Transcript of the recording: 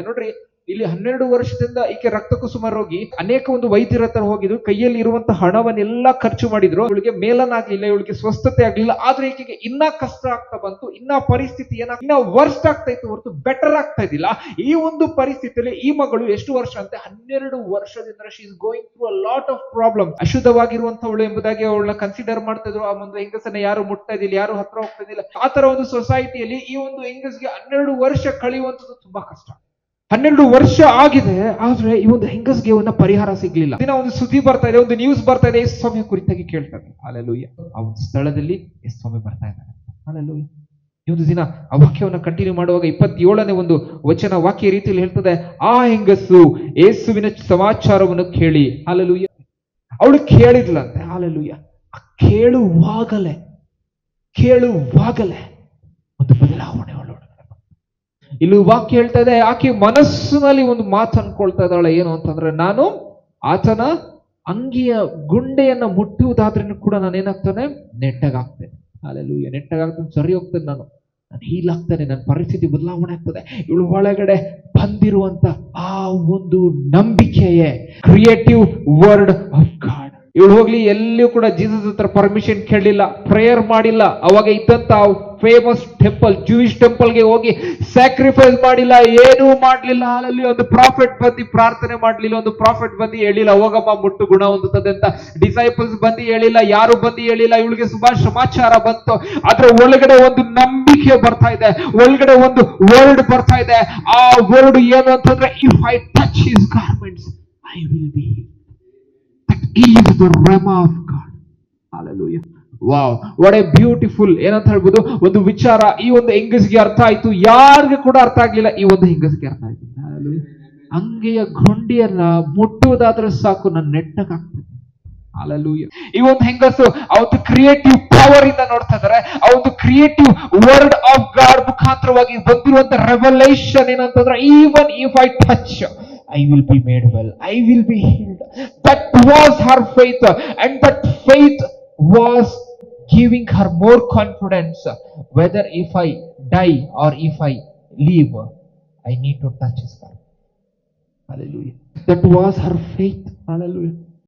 ನೋಡ್ರಿ, ಇಲ್ಲಿ 12 ವರ್ಷದಿಂದ ಈಕೆ ರಕ್ತ ಕುಸುಮ ರೋಗಿ. ಅನೇಕ ಒಂದು ವೈದ್ಯರ ಹತ್ರ ಹೋಗಿದ್ರು, ಕೈಯಲ್ಲಿ ಇರುವಂತಹ ಹಣವನ್ನೆಲ್ಲ ಖರ್ಚು ಮಾಡಿದ್ರು. ಇವಳಿಗೆ ಮೇಲನಾಗ್ಲಿಲ್ಲ, ಇವಳಿಗೆ ಸ್ವಸ್ಥತೆ ಆಗ್ಲಿಲ್ಲ. ಆದ್ರೆ ಈಕೆಗೆ ಇನ್ನ ಕಷ್ಟ ಆಗ್ತಾ ಬಂತು, ಇನ್ನ ಪರಿಸ್ಥಿತಿ ಇನ್ನ ವರ್ಸ್ಟ್ ಆಗ್ತಾ ಇತ್ತು ಹೊರತು ಬೆಟರ್ ಆಗ್ತಾ ಇದ್ದಿಲ್ಲ. ಈ ಒಂದು ಪರಿಸ್ಥಿತಿಯಲ್ಲಿ ಈ ಮಗಳು ಎಷ್ಟು ವರ್ಷ ಅಂತೆ, 12 ವರ್ಷದಿಂದ she is going through a lot of problem. ಅಶುದ್ಧವಾಗಿರುವಂತವಳು ಎಂಬುದಾಗಿ ಅವಳನ್ನ ಕನ್ಸಿಡರ್ ಮಾಡ್ತಾ ಇದ್ರು. ಆ ಒಂದು ಹೆಂಗಸನ್ನ ಯಾರು ಮುಟ್ತಾ ಇದ್ದಿಲ್ಲ, ಯಾರು ಹತ್ರ ಹೋಗ್ತಾ ಇದ್ದಿಲ್ಲ. ಆ ತರ ಒಂದು ಸೊಸೈಟಿಯಲ್ಲಿ ಈ ಒಂದು ಹೆಂಗಸ್ಗೆ 12 ವರ್ಷ ಕಳೆಯುವಂಥದ್ದು ತುಂಬಾ ಕಷ್ಟ. 12 ವರ್ಷ ಆಗಿದೆ, ಆದ್ರೆ ಈ ಒಂದು ಹೆಂಗಸ್ಗೆ ಒಂದು ಪರಿಹಾರ ಸಿಗ್ಲಿಲ್ಲ. ದಿನ ಒಂದು ಸುದ್ದಿ ಬರ್ತಾ ಇದೆ, ಒಂದು ನ್ಯೂಸ್ ಬರ್ತಾ ಇದೆ, ಯೇಸು ಸ್ವಾಮಿ ಕುರಿತಾಗಿ ಕೇಳ್ತಾರೆ. ಹಲ್ಲೆಲೂಯಾ. ಆ ಒಂದು ಸ್ಥಳದಲ್ಲಿ ಯೇಸು ಸ್ವಾಮಿ ಬರ್ತಾ ಇದ್ದಾರೆ. ಹಲ್ಲೆಲೂಯಾ. ಈ ಒಂದು ದಿನ ಆ ವಾಕ್ಯವನ್ನು ಕಂಟಿನ್ಯೂ ಮಾಡುವಾಗ 27ನೇ ಒಂದು ವಚನ ವಾಕ್ಯ ರೀತಿಯಲ್ಲಿ ಹೇಳ್ತದೆ, ಆ ಹೆಂಗಸು ಯೇಸುವಿನ ಸಮಾಚಾರವನ್ನು ಕೇಳಿ. ಹಲ್ಲೆಲೂಯಾ. ಅವಳು ಕೇಳಿದ್ಲಂತೆ. ಹಲ್ಲೆಲೂಯಾ. ಕೇಳುವಾಗಲೇ ಒಂದು ಬದಲಾವಣೆ ಅವಳು. ಇಲ್ಲಿ ವಾಕ್ಯ ಹೇಳ್ತಾ ಇದೆ, ಆಕೆ ಮನಸ್ಸಿನಲ್ಲಿ ಒಂದು ಮಾತು ಅನ್ಕೊಳ್ತಾ ಇದ್ದಾಳೆ. ಏನು ಅಂತಂದ್ರೆ, ನಾನು ಆತನ ಅಂಗಿಯ ಗುಂಡೆಯನ್ನ ಮುಟ್ಟುವುದಾದ್ರೂ ಕೂಡ ನಾನೇನಾಗ್ತಾನೆ, ನೆಟ್ಟಗಾಗ್ತೇನೆ. ಹಲ್ಲೆಲೂಯಾ. ನೆಟ್ಟಗಾಗ್ತೇನೆ, ಸರಿ ಹೋಗ್ತೇನೆ, ನಾನು ಹೀಲ್ ಆಗ್ತೇನೆ, ನನ್ನ ಪರಿಸ್ಥಿತಿ ಬದಲಾವಣೆ ಆಗ್ತದೆ. ಇವಳು ಒಳಗಡೆ ಬಂದಿರುವಂತ ಆ ಒಂದು ನಂಬಿಕೆಯೇ ಕ್ರಿಯೇಟಿವ್ ವರ್ಡ್ ಆಫ್ ಗಾಡ್. ಇವಳು ಹೋಗ್ಲಿ ಎಲ್ಲಿಯೂ ಕೂಡ ಜೀಸಸ್ ಹತ್ರ ಪರ್ಮಿಷನ್ ಕೇಳಲಿಲ್ಲ, ಪ್ರೇಯರ್ ಮಾಡಿಲ್ಲ. ಅವಾಗ ಇದ್ದಂತ ಫೇಮಸ್ ಟೆಂಪಲ್, ಜೂಯಿಶ್ ಟೆಂಪಲ್ಗೆ ಹೋಗಿ ಸ್ಯಾಕ್ರಿಫೈಸ್ ಮಾಡಿಲ್ಲ, ಏನೂ ಮಾಡ್ಲಿಲ್ಲ. ಅಲ್ಲಿ ಒಂದು ಪ್ರಾಫಿಟ್ ಬಂದು ಪ್ರಾರ್ಥನೆ ಮಾಡ್ಲಿಲ್ಲ, ಒಂದು ಪ್ರಾಫಿಟ್ ಬಂದು ಹೇಳಿಲ್ಲ ಹೋಗಮ್ಮ ಮುಟ್ಟು ಗುಣ ಹೊಂದುತ್ತದೆ ಅಂತ. ಡಿಸೈಪಲ್ಸ್ ಬಂದು ಹೇಳಿಲ್ಲ, ಯಾರು ಬಂದು ಹೇಳಿಲ್ಲ. ಇವಳಿಗೆ ಸಮಾಚಾರ ಬಂತು. ಅದ್ರ ಒಳಗಡೆ ಒಂದು ನಂಬಿಕೆ ಬರ್ತಾ ಇದೆ, ಒಳಗಡೆ ಒಂದು ವರ್ಡ್ ಬರ್ತಾ ಇದೆ. ಆ ವರ್ಡ್ ಏನು ಅಂತಂದ್ರೆ, if I touch his garments I will be healed. That is the rhema of God. Hallelujah. Wow, what A beautiful ಏನಂತ ಹೇಳ್ಬೋದು ಒಂದು ವಿಚಾರ. ಈ ಒಂದು ಹೆಂಗಸಿಗೆ ಅರ್ಥ ಆಯ್ತು, ಯಾರಿಗೆ ಕೂಡ ಅರ್ಥ ಆಗ್ಲಿಲ್ಲ, ಈ ಒಂದು ಹೆಂಗಸಿಗೆ ಅರ್ಥ ಆಯ್ತು. ಅಂಗೆಯ ಗುಂಡಿಯನ್ನ ಮುಟ್ಟುವುದಾದ್ರೆ ಸಾಕು, ನನ್ನ ನೆಟ್ಟಗಾಗ್ತದೆ. ಹಲ್ಲೆಲೂಯಾ. ಈ ಒಂದು ಹೆಂಗಸು ಆ ಒಂದು ಕ್ರಿಯೇಟಿವ್ ಪವರ್ ಇಂದ ನೋಡ್ತಾ ಇದ್ದಾರೆ. ಆ ಒಂದು ಕ್ರಿಯೇಟಿವ್ ವರ್ಡ್ ಆಫ್ ಗಾಡ್ ಮುಖಾಂತರವಾಗಿ ಬಂದಿರುವಂತ ರೆವಲೇಷನ್ ಏನಂತಂದ್ರೆ, even if I touch I will be made well, I will be healed. That was her faith, and that faith was giving her more confidence. Whether if I die or if I live, I need to touch his garment. Hallelujah. That was her faith. Hallelujah.